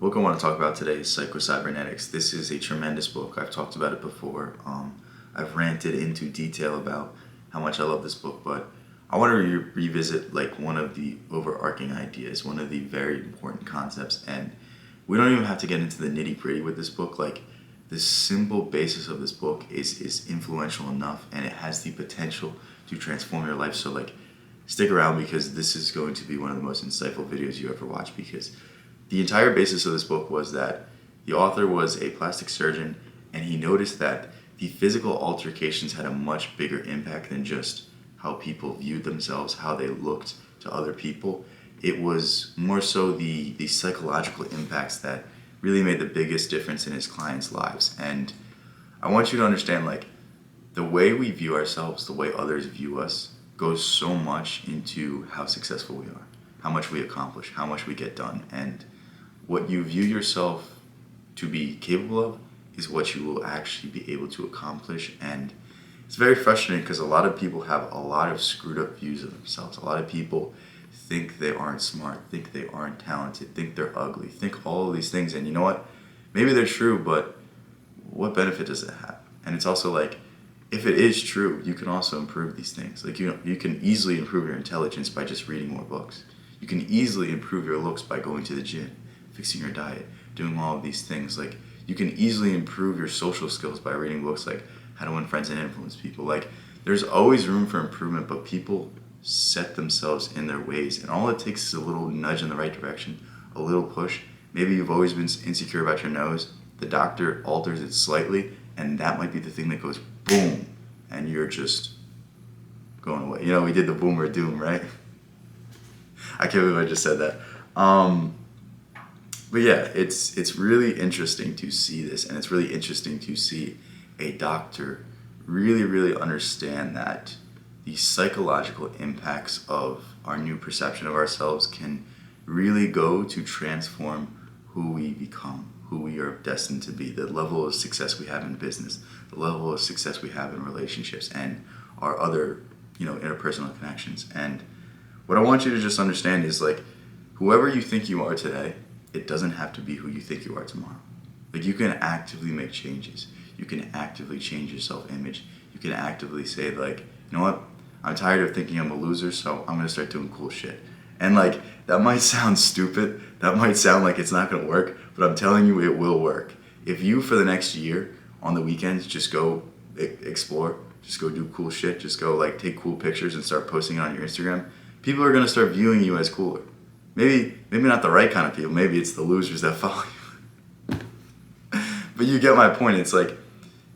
book I want to talk about today is Psycho-Cybernetics. This is a tremendous book. I've talked about it before. I've ranted into detail about how much I love this book, but I want to revisit like one of the overarching ideas, one of the very important concepts. And we don't even have to get into the nitty-gritty with this book. Like, the simple basis of this book is influential enough, and it has the potential to transform your life. So like, stick around, because this is going to be one of the most insightful videos you ever watch, because the entire basis of this book was that the author was a plastic surgeon, and he noticed that the physical altercations had a much bigger impact than just how people viewed themselves, how they looked to other people. It was more so the psychological impacts that really made the biggest difference in his clients' lives. And I want you to understand, like, the way we view ourselves, the way others view us, goes so much into how successful we are, how much we accomplish, how much we get done. And what you view yourself to be capable of is what you will actually be able to accomplish. And it's very frustrating, because a lot of people have a lot of screwed up views of themselves. A lot of people think they aren't smart, think they aren't talented, think they're ugly, think all of these things. And you know what? Maybe they're true, but what benefit does it have? And it's also like, if it is true, you can also improve these things. Like, you can easily improve your intelligence by just reading more books. You can easily improve your looks by going to the gym, fixing your diet, doing all of these things. Like, you can easily improve your social skills by reading books like How to Win Friends and Influence People. Like, there's always room for improvement, but people set themselves in their ways, and all it takes is a little nudge in the right direction, a little push. Maybe you've always been insecure about your nose. The doctor alters it slightly, and that might be the thing that goes boom, and you're just going away. You know, we did the boom or doom, right? I can't believe I just said that. But yeah, it's really interesting to see this, and it's really interesting to see a doctor really understand that the psychological impacts of our new perception of ourselves can really go to transform who we become, who we are destined to be, the level of success we have in business, the level of success we have in relationships, and our other, interpersonal connections. And what I want you to just understand is, like, whoever you think you are today, it doesn't have to be who you think you are tomorrow. Like, you can actively make changes. You can actively change your self-image. You can actively say, like, you know what? I'm tired of thinking I'm a loser, so I'm going to start doing cool shit. And, like, that might sound stupid. That might sound like it's not going to work, but I'm telling you, it will work. If you, for the next year, on the weekends, just go explore, just go do cool shit, just go, like, take cool pictures and start posting it on your Instagram, people are going to start viewing you as cooler. Maybe not the right kind of people. Maybe it's the losers that follow you. But you get my point. It's like,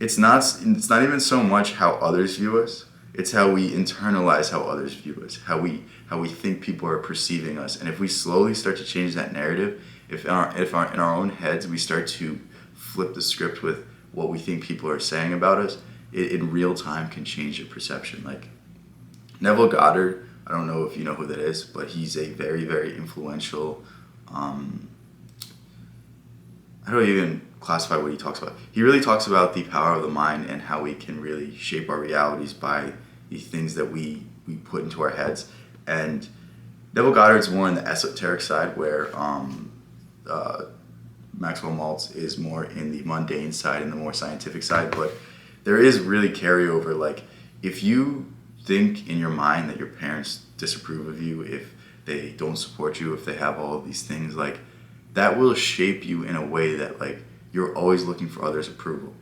it's not even so much how others view us. It's how we internalize how others view us, how we think people are perceiving us. And if we slowly start to change that narrative, if in our own heads we start to flip the script with what we think people are saying about us, it in real time can change your perception. Like, Neville Goddard, I don't know if you know who that is, but he's a very influential, I don't even classify what he talks about. He really talks about the power of the mind and how we can really shape our realities by the things that we put into our heads. And Neville Goddard's more on the esoteric side, where Maxwell Maltz is more in the mundane side and the more scientific side. But there is really carryover. Like, if you think in your mind that your parents disapprove of you, if they don't support you, if they have all of these things, like, that will shape you in a way that, like, you're always looking for others' approval.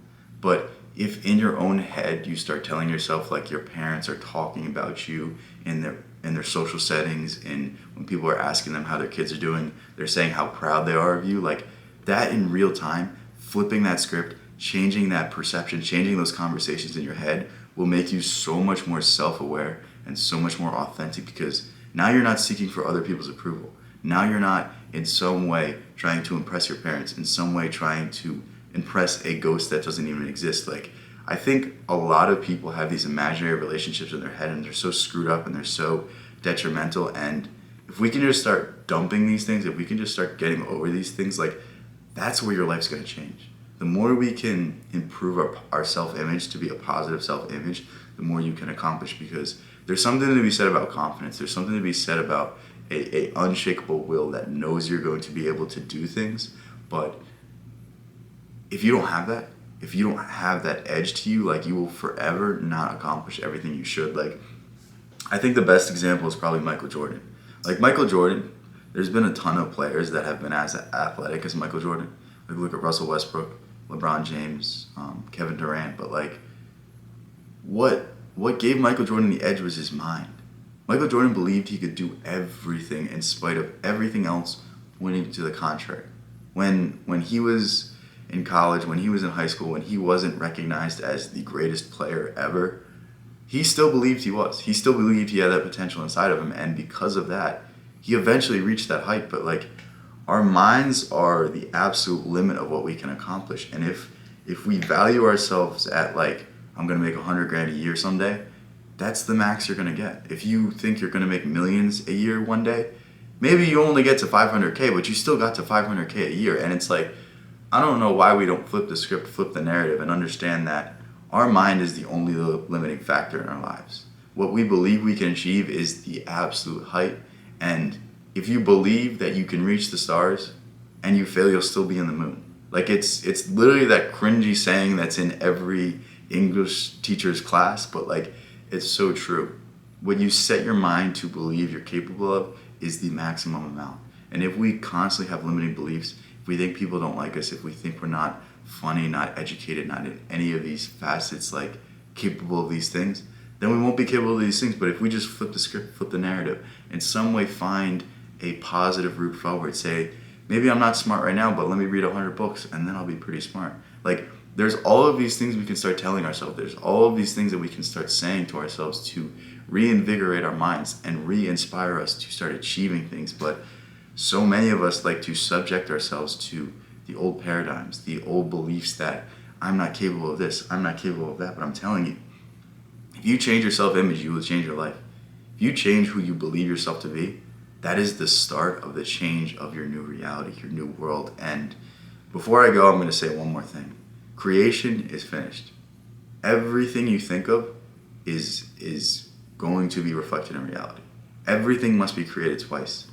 But if in your own head you start telling yourself, like, your parents are talking about you in their social settings, and when people are asking them how their kids are doing, they're saying how proud they are of you, like, that in real time, flipping that script, changing that perception, changing those conversations in your head will make you so much more self-aware and so much more authentic, because now you're not seeking for other people's approval. Now you're not in some way trying to impress your parents, in some way trying to impress a ghost that doesn't even exist. Like, I think a lot of people have these imaginary relationships in their head, and they're so screwed up and they're so detrimental. And if we can just start dumping these things, if we can just start getting over these things, like, that's where your life's going to change. The more we can improve our self-image to be a positive self-image, the more you can accomplish, because there's something to be said about confidence. There's something to be said about a unshakable will that knows you're going to be able to do things, But if you don't have that, if you don't have that edge to you, like, you will forever not accomplish everything you should. Like, I think the best example is probably Michael Jordan. Like, Michael Jordan, there's been a ton of players that have been as athletic as Michael Jordan. Like, look at Russell Westbrook, LeBron James, Kevin Durant. But, like, what gave Michael Jordan the edge was his mind. Michael Jordan believed he could do everything in spite of everything else pointing to the contrary. When he was in college, when he was in high school, when he wasn't recognized as the greatest player ever, he still believed he was. He still believed he had that potential inside of him, and because of that, he eventually reached that height. But, like, our minds are the absolute limit of what we can accomplish. And if we value ourselves at, like, I'm gonna make $100,000 a year someday, that's the max you're gonna get. If you think you're gonna make millions a year one day, maybe you only get to 500K, but you still got to 500K a year. And it's like, I don't know why we don't flip the script, flip the narrative, and understand that our mind is the only limiting factor in our lives. What we believe we can achieve is the absolute height. And if you believe that you can reach the stars and you fail, you'll still be in the moon. Like, it's literally that cringy saying that's in every English teacher's class, but, like, it's so true. What you set your mind to believe you're capable of is the maximum amount. And if we constantly have limiting beliefs, if we think people don't like us, if we think we're not funny, not educated, not in any of these facets, like, capable of these things, then we won't be capable of these things. But if we just flip the script, flip the narrative, in some way find a positive route forward, say, maybe I'm not smart right now, but let me read 100 books and then I'll be pretty smart. Like, there's all of these things we can start telling ourselves. There's all of these things that we can start saying to ourselves to reinvigorate our minds and re-inspire us to start achieving things. But so many of us like to subject ourselves to the old paradigms, the old beliefs that I'm not capable of this, I'm not capable of that. But I'm telling you, if you change your self-image, you will change your life. If you change who you believe yourself to be, that is the start of the change of your new reality, your new world. And before I go, I'm going to say one more thing. Creation is finished. Everything you think of is going to be reflected in reality. Everything must be created twice.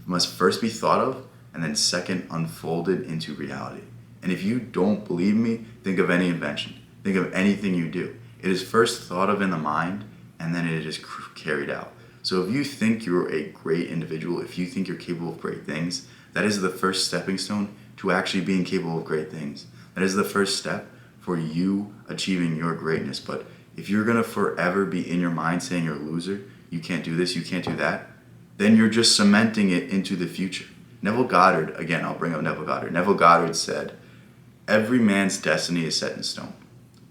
It must first be thought of, and then second unfolded into reality. And if you don't believe me, think of any invention. Think of anything you do. It is first thought of in the mind, and then it is carried out. So if you think you're a great individual, if you think you're capable of great things, that is the first stepping stone to actually being capable of great things. That is the first step for you achieving your greatness. But if you're going to forever be in your mind saying you're a loser, you can't do this, you can't do that, then you're just cementing it into the future. Neville Goddard, again, I'll bring up Neville Goddard. Neville Goddard said, every man's destiny is set in stone,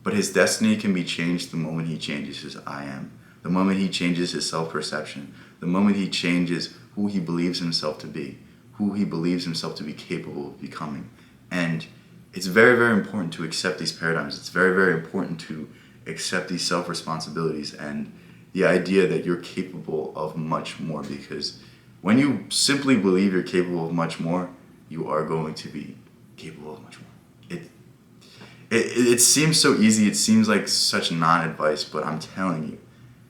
but his destiny can be changed the moment he changes his I am, the moment he changes his self-perception, the moment he changes who he believes himself to be, who he believes himself to be capable of becoming. And it's very, very important to accept these paradigms. It's very, very important to accept these self-responsibilities and the idea that you're capable of much more, because when you simply believe you're capable of much more, you are going to be capable of much more. It seems so easy. It seems like such non-advice, but I'm telling you,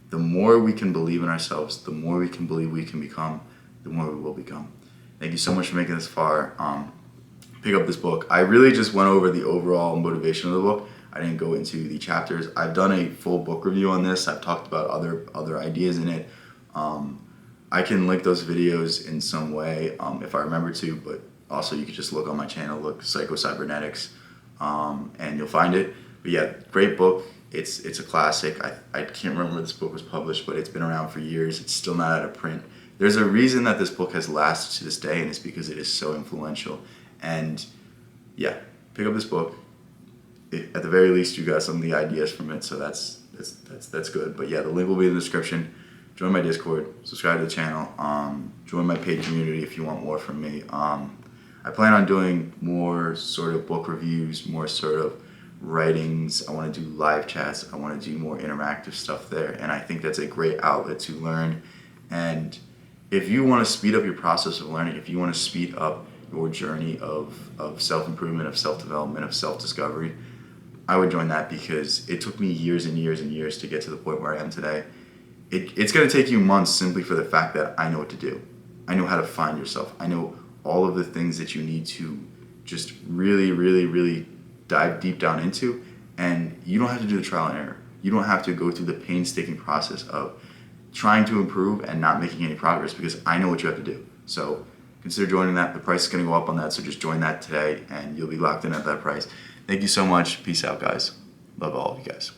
the more we can believe in ourselves, the more we can believe we can become, the more we will become. Thank you so much for making this far. Pick up this book. I really just went over the overall motivation of the book. I didn't go into the chapters. I've done a full book review on this. I've talked about other ideas in it. I can link those videos in some way if I remember to, but also you could just look on my channel, look Psycho-Cybernetics, and you'll find it. But yeah, great book. It's a classic. I can't remember when this book was published, but it's been around for years. It's still not out of print. There's a reason that this book has lasted to this day, and it's because it is so influential. And yeah, pick up this book. At the very least, you got some of the ideas from it, so that's good. But yeah, the link will be in the description. Join my Discord, subscribe to the channel, join my paid community if you want more from me. I plan on doing more sort of book reviews, more sort of writings. I want to do live chats. I want to do more interactive stuff there, and I think that's a great outlet to learn. And if you want to speed up your process of learning, if you want to speed up your journey of self-improvement, of self-development, of self-discovery, I would join that, because it took me years and years and years to get to the point where I am today. It's going to take you months simply for the fact that I know what to do. I know how to find yourself. I know all of the things that you need to just really, really, really dive deep down into. And you don't have to do the trial and error. You don't have to go through the painstaking process of trying to improve and not making any progress, because I know what you have to do. So consider joining that. The price is going to go up on that, so just join that today and you'll be locked in at that price. Thank you so much. Peace out, guys. Love all of you guys.